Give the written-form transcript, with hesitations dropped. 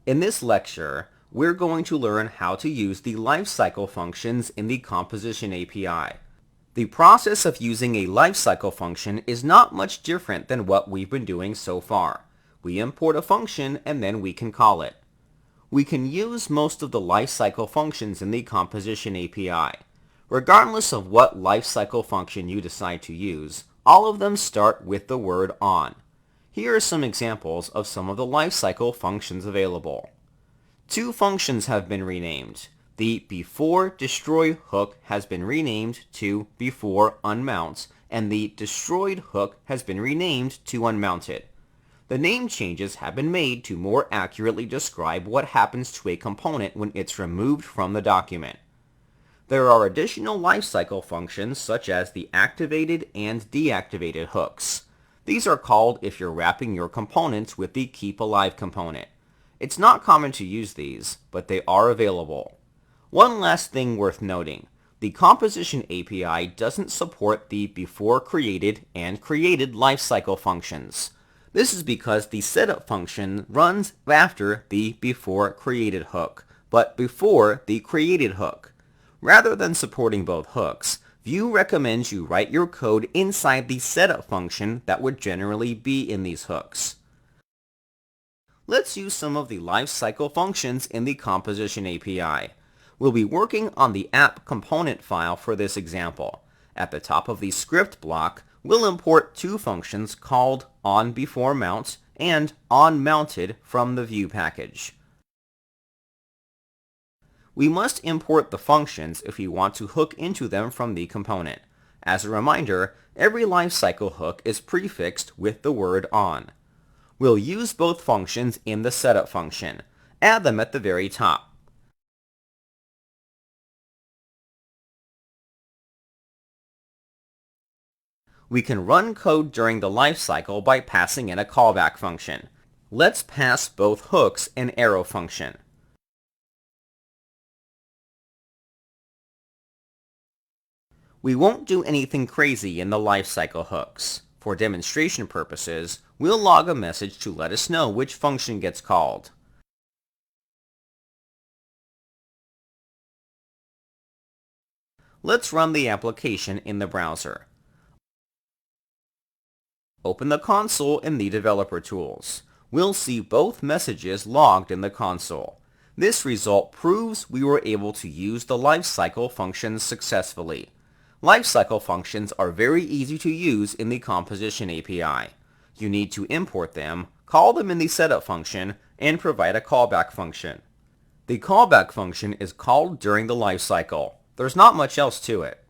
In this lecture, we're going to learn how to use the lifecycle functions in the composition API. The process of using a lifecycle function is not much different than what we've been doing so far. We import a function and then we can call it. We can use most of the lifecycle functions in the composition API. Regardless of what lifecycle function you decide to use, all of them start with the word on. Here are some examples of some of the lifecycle functions available. Two functions have been renamed. The beforeDestroy hook has been renamed to beforeUnmount, and the destroyed hook has been renamed to unmounted. The name changes have been made to more accurately describe what happens to a component when it's removed from the document. There are additional lifecycle functions such as the activated and deactivated hooks. These are called if you're wrapping your components with the keep alive component. It's not common to use these, but they are available. One last thing worth noting. The composition API doesn't support the before created and created lifecycle functions. This is because the setup function runs after the before created hook, but before the created hook. Rather than supporting both hooks, Vue recommends you write your code inside the setup function that would generally be in these hooks. Let's use some of the lifecycle functions in the composition API. We'll be working on the app component file for this example. At the top of the script block, we'll import two functions called onBeforeMount and onMounted from the Vue package. We must import the functions if we want to hook into them from the component. As a reminder, every lifecycle hook is prefixed with the word on. We'll use both functions in the setup function. Add them at the very top. We can run code during the lifecycle by passing in a callback function. Let's pass both hooks an arrow function. We won't do anything crazy in the lifecycle hooks. For demonstration purposes, we'll log a message to let us know which function gets called. Let's run the application in the browser. Open the console in the developer tools. We'll see both messages logged in the console. This result proves we were able to use the lifecycle functions successfully. Lifecycle functions are very easy to use in the composition API. You need to import them, call them in the setup function, and provide a callback function. The callback function is called during the lifecycle. There's not much else to it.